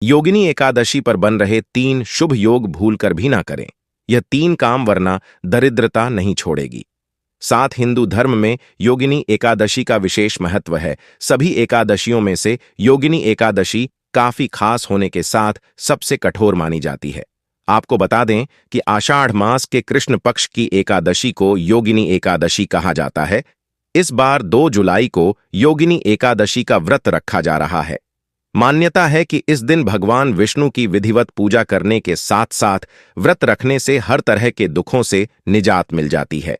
योगिनी एकादशी पर बन रहे 3 शुभ योग भूलकर भी ना करें। यह 3 काम वरना दरिद्रता नहीं छोड़ेगी। साथ हिंदू धर्म में योगिनी एकादशी का विशेष महत्व है। सभी एकादशियों में से योगिनी एकादशी काफी खास होने के साथ सबसे कठोर मानी जाती है। आपको बता दें कि आषाढ़ मास के कृष्ण पक्ष की एकादशी को योगिनी एकादशी कहा जाता है। इस बार 2 जुलाई को योगिनी एकादशी का व्रत रखा जा रहा है। मान्यता है कि इस दिन भगवान विष्णु की विधिवत पूजा करने के साथ साथ व्रत रखने से हर तरह के दुखों से निजात मिल जाती है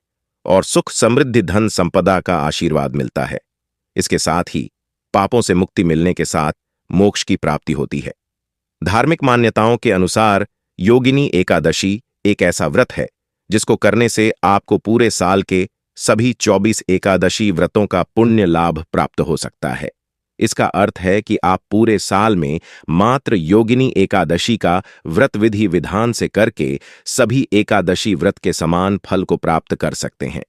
और सुख समृद्धि धन संपदा का आशीर्वाद मिलता है। इसके साथ ही पापों से मुक्ति मिलने के साथ मोक्ष की प्राप्ति होती है। धार्मिक मान्यताओं के अनुसार योगिनी एकादशी एक ऐसा व्रत है जिसको करने से आपको पूरे साल के सभी 24 एकादशी व्रतों का पुण्य लाभ प्राप्त हो सकता है। इसका अर्थ है कि आप पूरे साल में मात्र योगिनी एकादशी का व्रत विधि विधान से करके सभी एकादशी व्रत के समान फल को प्राप्त कर सकते हैं।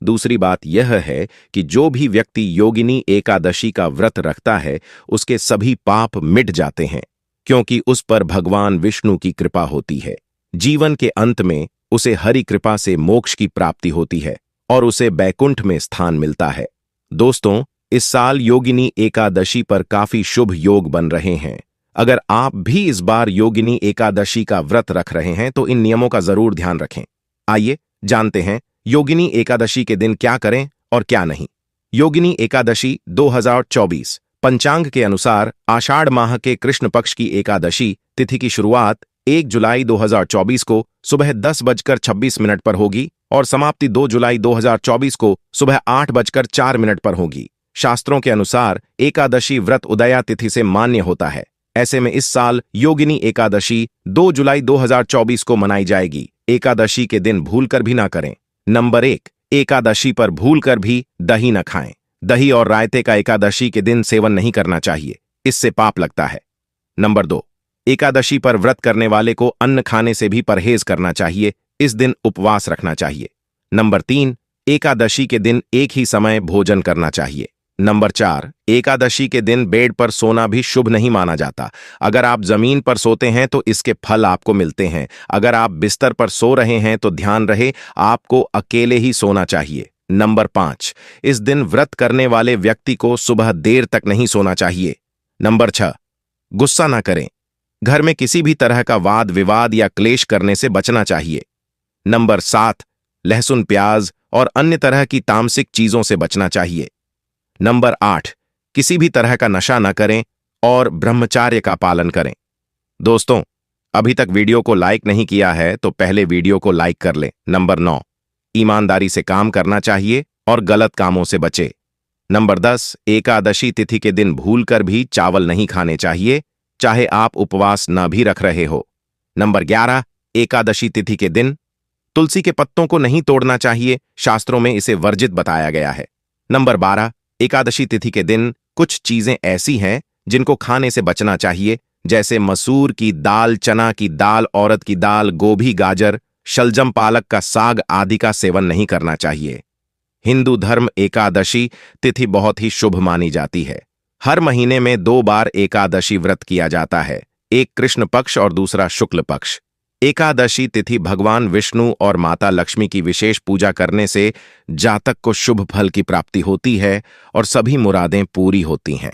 दूसरी बात यह है कि जो भी व्यक्ति योगिनी एकादशी का व्रत रखता है उसके सभी पाप मिट जाते हैं, क्योंकि उस पर भगवान विष्णु की कृपा होती है। जीवन के अंत में उसे हरि कृपा से मोक्ष की प्राप्ति होती है और उसे बैकुंठ में स्थान मिलता है। दोस्तों, इस साल योगिनी एकादशी पर काफी शुभ योग बन रहे हैं। अगर आप भी इस बार योगिनी एकादशी का व्रत रख रहे हैं तो इन नियमों का जरूर ध्यान रखें। आइए जानते हैं योगिनी एकादशी के दिन क्या करें और क्या नहीं। योगिनी एकादशी 2024 पंचांग के अनुसार आषाढ़ माह के कृष्ण पक्ष की एकादशी तिथि की शुरुआत 1 जुलाई 2024 को सुबह 10:26 पर होगी और समाप्ति 2 जुलाई 2024 को सुबह 8:04 पर होगी। शास्त्रों के अनुसार एकादशी व्रत उदया तिथि से मान्य होता है। ऐसे में इस साल योगिनी एकादशी 2 जुलाई 2024 को मनाई जाएगी। एकादशी के दिन भूलकर भी ना करें। नंबर 1, एकादशी पर भूलकर भी दही न खाएं। दही और रायते का एकादशी के दिन सेवन नहीं करना चाहिए, इससे पाप लगता है। नंबर 2, एकादशी पर व्रत करने वाले को अन्न खाने से भी परहेज करना चाहिए। इस दिन उपवास रखना चाहिए। नंबर 3, एकादशी के दिन एक ही समय भोजन करना चाहिए। नंबर 4, एकादशी के दिन बेड पर सोना भी शुभ नहीं माना जाता। अगर आप जमीन पर सोते हैं तो इसके फल आपको मिलते हैं। अगर आप बिस्तर पर सो रहे हैं तो ध्यान रहे आपको अकेले ही सोना चाहिए। नंबर 5, इस दिन व्रत करने वाले व्यक्ति को सुबह देर तक नहीं सोना चाहिए। नंबर 6, गुस्सा ना करें। घर में किसी भी तरह का वाद विवाद या क्लेश करने से बचना चाहिए। नंबर 7, लहसुन प्याज और अन्य तरह की तामसिक चीजों से बचना चाहिए। नंबर 8, किसी भी तरह का नशा न करें और ब्रह्मचार्य का पालन करें। दोस्तों, अभी तक वीडियो को लाइक नहीं किया है तो पहले वीडियो को लाइक कर लें। नंबर 9, ईमानदारी से काम करना चाहिए और गलत कामों से बचे। नंबर 10, एकादशी तिथि के दिन भूलकर भी चावल नहीं खाने चाहिए, चाहे आप उपवास न भी रख रहे हो। नंबर 11, एकादशी तिथि के दिन तुलसी के पत्तों को नहीं तोड़ना चाहिए, शास्त्रों में इसे वर्जित बताया गया है। नंबर 12, एकादशी तिथि के दिन कुछ चीजें ऐसी हैं जिनको खाने से बचना चाहिए, जैसे मसूर की दाल, चना की दाल, औरत की दाल, गोभी, गाजर, शलजम, पालक का साग आदि का सेवन नहीं करना चाहिए। हिंदू धर्म एकादशी तिथि बहुत ही शुभ मानी जाती है। हर महीने में 2 बार एकादशी व्रत किया जाता है, एक कृष्ण पक्ष और दूसरा शुक्ल पक्ष। एकादशी तिथि भगवान विष्णु और माता लक्ष्मी की विशेष पूजा करने से जातक को शुभ फल की प्राप्ति होती है और सभी मुरादें पूरी होती हैं।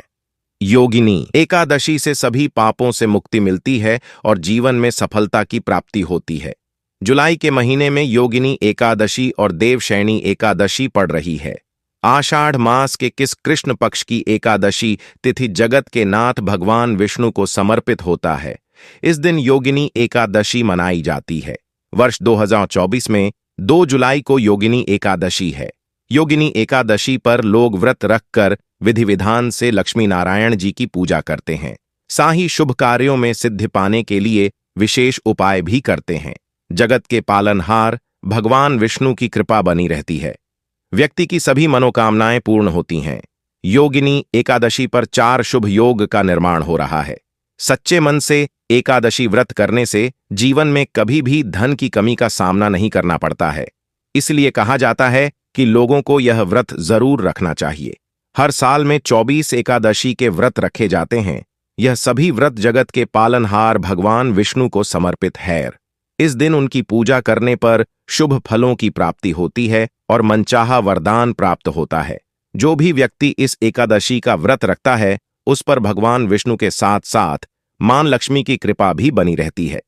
योगिनी एकादशी से सभी पापों से मुक्ति मिलती है और जीवन में सफलता की प्राप्ति होती है। जुलाई के महीने में योगिनी एकादशी और देवशयनी एकादशी पड़ रही है। आषाढ़ मास के किस कृष्ण पक्ष की एकादशी तिथि जगत के नाथ भगवान विष्णु को समर्पित होता है। इस दिन योगिनी एकादशी मनाई जाती है। वर्ष 2024 में 2 जुलाई को योगिनी एकादशी है। योगिनी एकादशी पर लोग व्रत रखकर विधि विधान से लक्ष्मी नारायण जी की पूजा करते हैं। साही शुभ कार्यों में सिद्धि पाने के लिए विशेष उपाय भी करते हैं। जगत के पालनहार भगवान विष्णु की कृपा बनी रहती है। व्यक्ति की सभी मनोकामनाएं पूर्ण होती हैं। योगिनी एकादशी पर 4 शुभ योग का निर्माण हो रहा है। सच्चे मन से एकादशी व्रत करने से जीवन में कभी भी धन की कमी का सामना नहीं करना पड़ता है। इसलिए कहा जाता है कि लोगों को यह व्रत जरूर रखना चाहिए। हर साल में 24 एकादशी के व्रत रखे जाते हैं। यह सभी व्रत जगत के पालनहार भगवान विष्णु को समर्पित है। इस दिन उनकी पूजा करने पर शुभ फलों की प्राप्ति होती है और मनचाहा वरदान प्राप्त होता है। जो भी व्यक्ति इस एकादशी का व्रत रखता है उस पर भगवान विष्णु के साथ साथ मां लक्ष्मी की कृपा भी बनी रहती है।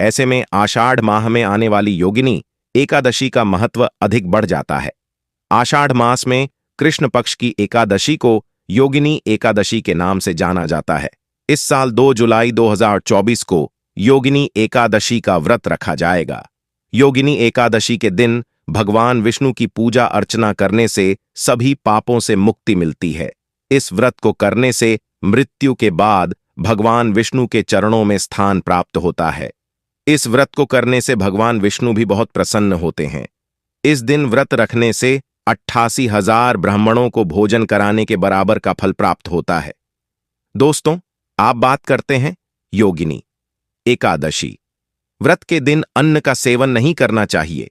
ऐसे में आषाढ़ माह में आने वाली योगिनी एकादशी का महत्व अधिक बढ़ जाता है। आषाढ़ मास में कृष्ण पक्ष की एकादशी को योगिनी एकादशी के नाम से जाना जाता है। इस साल 2 जुलाई 2024 को योगिनी एकादशी का व्रत रखा जाएगा। योगिनी एकादशी के दिन भगवान विष्णु की पूजा अर्चना करने से सभी पापों से मुक्ति मिलती है। इस व्रत को करने से मृत्यु के बाद भगवान विष्णु के चरणों में स्थान प्राप्त होता है। इस व्रत को करने से भगवान विष्णु भी बहुत प्रसन्न होते हैं। इस दिन व्रत रखने से 88,000 ब्राह्मणों को भोजन कराने के बराबर का फल प्राप्त होता है। दोस्तों, आप बात करते हैं योगिनी एकादशी। व्रत के दिन अन्न का सेवन नहीं करना चाहिए।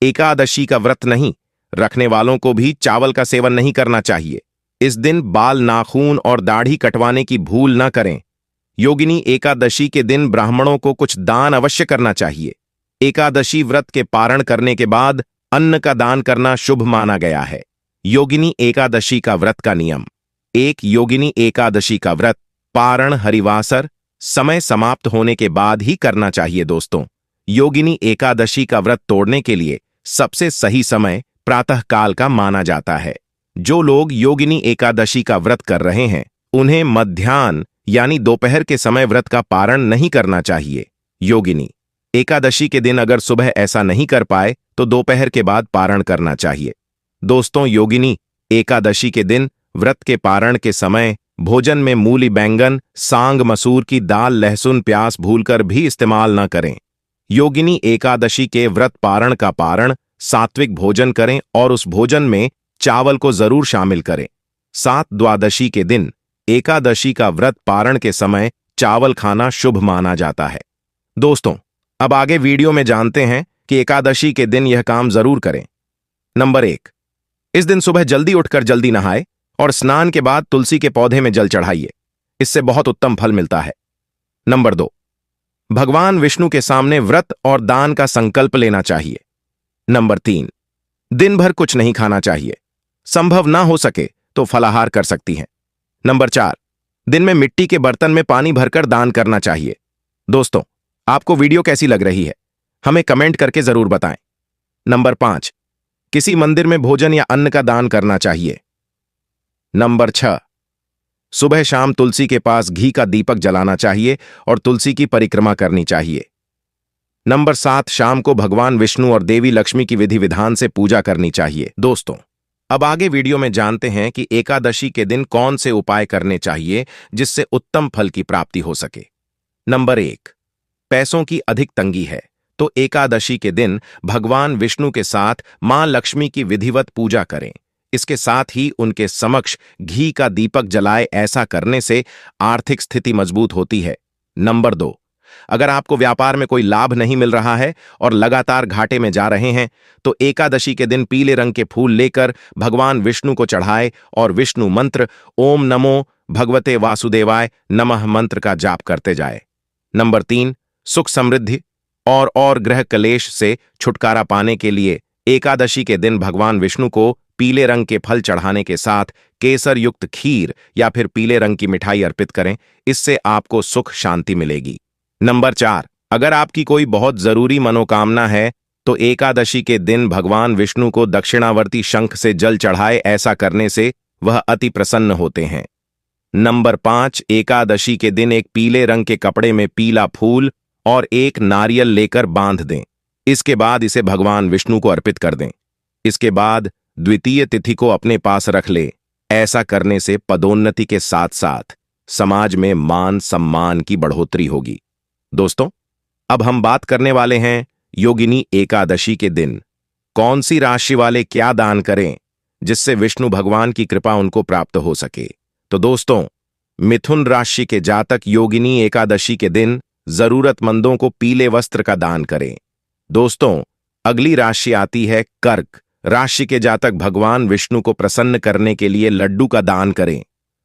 एकादशी का व्रत नहीं रखने वालों को भी चावल का सेवन नहीं करना चाहिए। इस दिन बाल, नाखून और दाढ़ी कटवाने की भूल न करें। योगिनी एकादशी के दिन ब्राह्मणों को कुछ दान अवश्य करना चाहिए। एकादशी व्रत के पारण करने के बाद अन्न का दान करना शुभ माना गया है। योगिनी एकादशी का व्रत का नियम। 1. योगिनी एकादशी का व्रत पारण हरिवासर समय समाप्त होने के बाद ही करना चाहिए। दोस्तों, योगिनी एकादशी का व्रत तोड़ने के लिए सबसे सही समय प्रातः काल का माना जाता है। जो लोग योगिनी एकादशी का व्रत कर रहे हैं उन्हें मध्याह्न यानी दोपहर के समय व्रत का पारण नहीं करना चाहिए। योगिनी एकादशी के दिन अगर सुबह ऐसा नहीं कर पाए तो दोपहर के बाद पारण करना चाहिए। दोस्तों, योगिनी एकादशी के दिन व्रत के पारण के समय भोजन में मूली, बैंगन, सांग, मसूर की दाल, लहसुन, प्याज भूलकर भी इस्तेमाल न करें। योगिनी एकादशी के व्रत पारण का पारण सात्विक भोजन करें और उस भोजन में चावल को जरूर शामिल करें। 7. द्वादशी के दिन एकादशी का व्रत पारण के समय चावल खाना शुभ माना जाता है। दोस्तों, अब आगे वीडियो में जानते हैं कि एकादशी के दिन यह काम जरूर करें। नंबर 1, इस दिन सुबह जल्दी उठकर जल्दी नहाए और स्नान के बाद तुलसी के पौधे में जल चढ़ाइए। इससे बहुत उत्तम फल मिलता है। नंबर 2, भगवान विष्णु के सामने व्रत और दान का संकल्प लेना चाहिए। नंबर 3, दिन भर कुछ नहीं खाना चाहिए। संभव ना हो सके तो फलाहार कर सकती हैं। नंबर 4, दिन में मिट्टी के बर्तन में पानी भरकर दान करना चाहिए। दोस्तों, आपको वीडियो कैसी लग रही है हमें कमेंट करके जरूर बताएं। नंबर 5, किसी मंदिर में भोजन या अन्न का दान करना चाहिए। नंबर 6, सुबह शाम तुलसी के पास घी का दीपक जलाना चाहिए और तुलसी की परिक्रमा करनी चाहिए। नंबर 7, शाम को भगवान विष्णु और देवी लक्ष्मी की विधि विधान से पूजा करनी चाहिए। दोस्तों, अब आगे वीडियो में जानते हैं कि एकादशी के दिन कौन से उपाय करने चाहिए जिससे उत्तम फल की प्राप्ति हो सके। नंबर 1, पैसों की अधिक तंगी है तो एकादशी के दिन भगवान विष्णु के साथ मां लक्ष्मी की विधिवत पूजा करें। इसके साथ ही उनके समक्ष घी का दीपक जलाए। ऐसा करने से आर्थिक स्थिति मजबूत होती है। नंबर 2, अगर आपको व्यापार में कोई लाभ नहीं मिल रहा है और लगातार घाटे में जा रहे हैं तो एकादशी के दिन पीले रंग के फूल लेकर भगवान विष्णु को चढ़ाए और विष्णु मंत्र ओम नमो भगवते वासुदेवाय नमः मंत्र का जाप करते जाए। नंबर 3, सुख समृद्धि और ग्रह कलेश से छुटकारा पाने के लिए एकादशी के दिन भगवान विष्णु को पीले रंग के फल चढ़ाने के साथ केसर युक्त खीर या फिर पीले रंग की मिठाई अर्पित करें। इससे आपको सुख शांति मिलेगी। नंबर 4, अगर आपकी कोई बहुत जरूरी मनोकामना है तो एकादशी के दिन भगवान विष्णु को दक्षिणावर्ती शंख से जल चढ़ाए। ऐसा करने से वह अति प्रसन्न होते हैं। नंबर 5, एकादशी के दिन एक पीले रंग के कपड़े में पीला फूल और एक नारियल लेकर बांध दें। इसके बाद इसे भगवान विष्णु को अर्पित कर दें। इसके बाद द्वितीय तिथि को अपने पास रख ले। ऐसा करने से पदोन्नति के साथ साथ समाज में मान सम्मान की बढ़ोतरी होगी। दोस्तों, अब हम बात करने वाले हैं योगिनी एकादशी के दिन कौन सी राशि वाले क्या दान करें जिससे विष्णु भगवान की कृपा उनको प्राप्त हो सके। तो दोस्तों, मिथुन राशि के जातक योगिनी एकादशी के दिन जरूरतमंदों को पीले वस्त्र का दान करें। दोस्तों, अगली राशि आती है कर्क राशि के जातक भगवान विष्णु को प्रसन्न करने के लिए लड्डू का दान करें।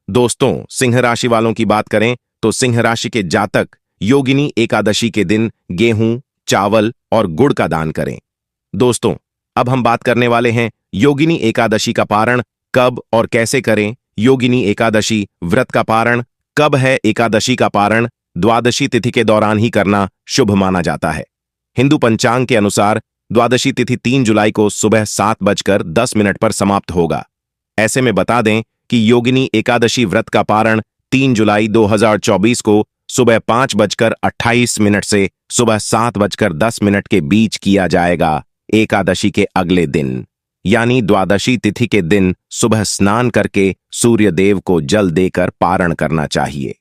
दोस्तों, सिंह राशि वालों की बात करें तो सिंह राशि के जातक योगिनी एकादशी के दिन गेहूं, चावल और गुड़ का दान करें। दोस्तों, अब हम बात करने वाले हैं योगिनी एकादशी का पारण कब और कैसे करें। योगिनी एकादशी व्रत का पारण कब है? एकादशी का पारण द्वादशी तिथि के दौरान ही करना शुभ माना जाता है। हिंदू पंचांग के अनुसार द्वादशी तिथि 3 जुलाई को सुबह 7:10 पर समाप्त होगा। ऐसे में बता दें कि योगिनी एकादशी व्रत का पारण 3 जुलाई 2024 को सुबह 5:28 से सुबह 7:10 के बीच किया जाएगा। एकादशी के अगले दिन यानी द्वादशी तिथि के दिन सुबह स्नान करके सूर्य देव को जल देकर पारण करना चाहिए।